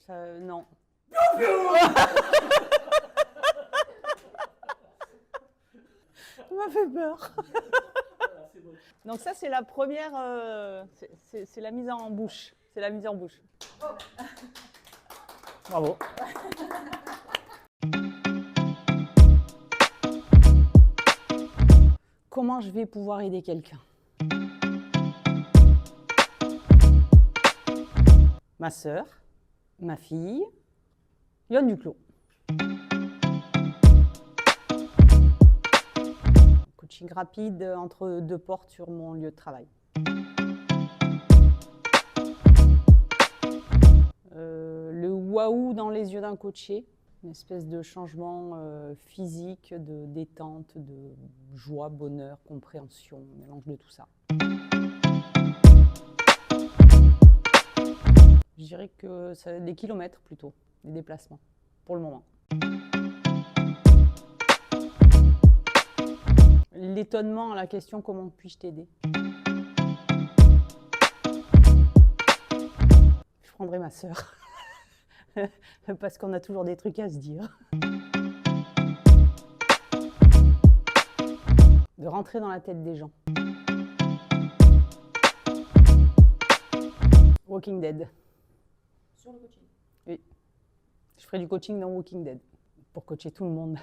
Non. Ça m'a fait peur. Donc ça, c'est la première, c'est la mise en bouche. C'est la mise en bouche. Bravo. Comment je vais pouvoir aider quelqu'un? Ma sœur, ma fille, Yonne Duclos. Coaching rapide entre deux portes sur mon lieu de travail. Le waouh dans les yeux d'un coaché, une espèce de changement physique, de détente, de joie, bonheur, compréhension, mélange de tout ça. Je dirais que c'est des kilomètres plutôt, des déplacements, pour le moment. L'étonnement à la question « Comment puis-je t'aider ?» Je prendrai ma sœur, parce qu'on a toujours des trucs à se dire. De rentrer dans la tête des gens. Walking Dead. Sur le coaching? Oui. Je ferai du coaching dans Walking Dead, pour coacher tout le monde,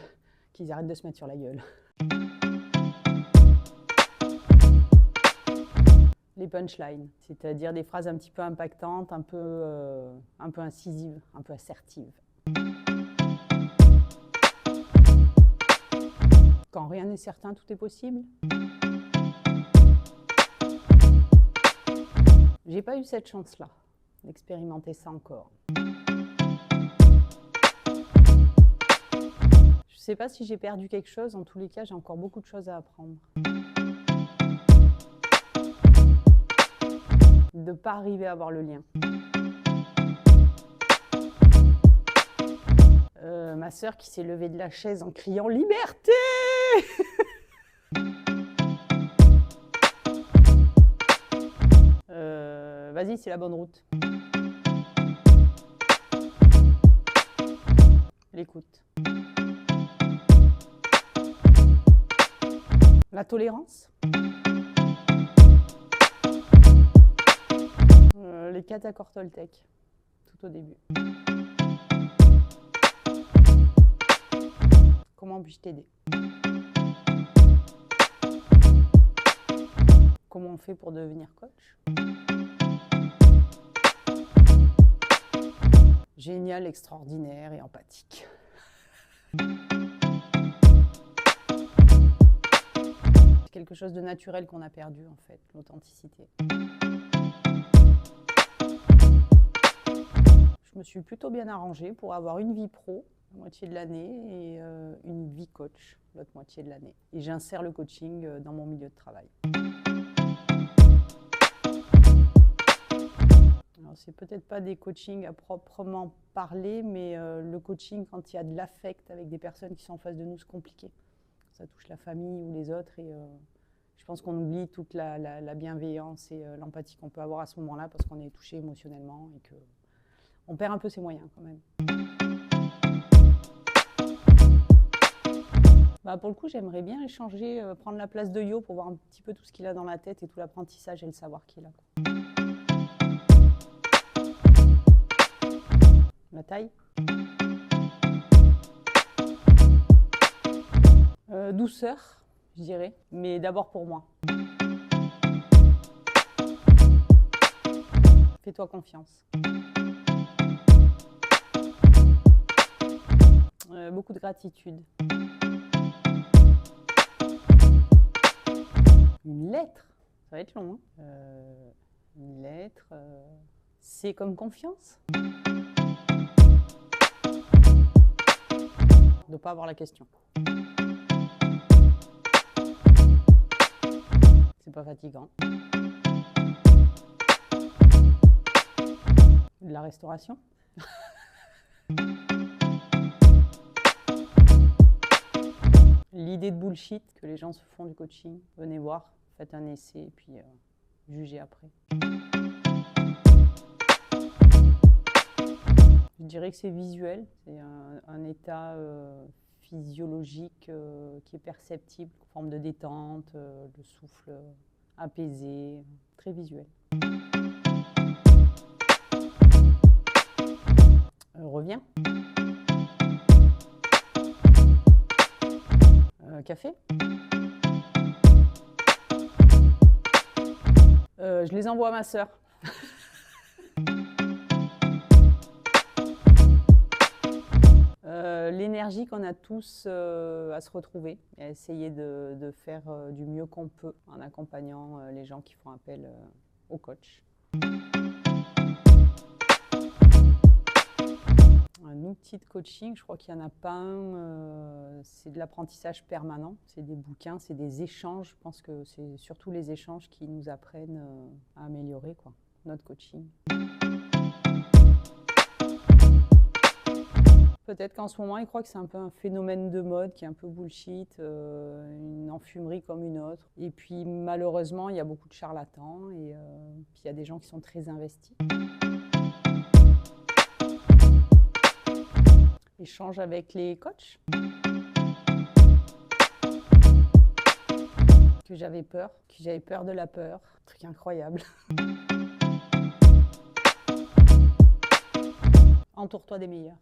qu'ils arrêtent de se mettre sur la gueule. Les punchlines, c'est-à-dire des phrases un petit peu impactantes, un peu incisives, un peu assertives. Quand rien n'est certain, tout est possible. J'ai pas eu cette chance-là, d'expérimenter ça encore. Je sais pas si j'ai perdu quelque chose, en tous les cas, j'ai encore beaucoup de choses à apprendre. De ne pas arriver à voir le lien. Ma sœur qui s'est levée de la chaise en criant « Liberté !» Vas-y, c'est la bonne route. L'écoute. La tolérance. Les catacores Toltec, tout au début. Comment puis-je t'aider? Comment on fait pour devenir coach? Génial, extraordinaire et empathique. C'est quelque chose de naturel qu'on a perdu en fait, l'authenticité. Je me suis plutôt bien arrangée pour avoir une vie pro, la moitié de l'année, et une vie coach, l'autre moitié de l'année. Et j'insère le coaching dans mon milieu de travail. Alors, c'est peut-être pas des coachings à proprement parler, mais le coaching, quand il y a de l'affect avec des personnes qui sont en face de nous, c'est compliqué. Ça touche la famille ou les autres, et je pense qu'on oublie toute la bienveillance et l'empathie qu'on peut avoir à ce moment-là, parce qu'on est touché émotionnellement et que on perd un peu ses moyens quand même. Bah pour le coup, j'aimerais bien échanger, prendre la place de Yo pour voir un petit peu tout ce qu'il a dans la tête et tout l'apprentissage et le savoir qu'il a. La taille. Douceur, je dirais, mais d'abord pour moi. Fais-toi confiance. Beaucoup de gratitude. Une lettre, ça va être long. Hein, une lettre, c'est comme confiance. De ne pas avoir la question. C'est pas fatigant. De la restauration. L'idée de bullshit que les gens se font du coaching, venez voir, faites un essai et puis jugez après. Je Je dirais que c'est visuel, c'est un état physiologique qui est perceptible, en forme de détente, le souffle apaisé, très visuel. Reviens. Café. Je les envoie à ma sœur. L'énergie qu'on a tous à se retrouver et à essayer de faire du mieux qu'on peut en accompagnant les gens qui font appel au coach. Un outil de coaching, je crois qu'il n'y en a pas un, c'est de l'apprentissage permanent, c'est des bouquins, c'est des échanges. Je pense que c'est surtout les échanges qui nous apprennent à améliorer notre coaching. Peut-être qu'en ce moment, ils croient que c'est un peu un phénomène de mode qui est un peu bullshit, une enfumerie comme une autre. Et puis malheureusement, il y a beaucoup de charlatans et puis il y a des gens qui sont très investis. Échange avec les coachs. Que j'avais peur de la peur. Truc incroyable. Entoure-toi des meilleurs.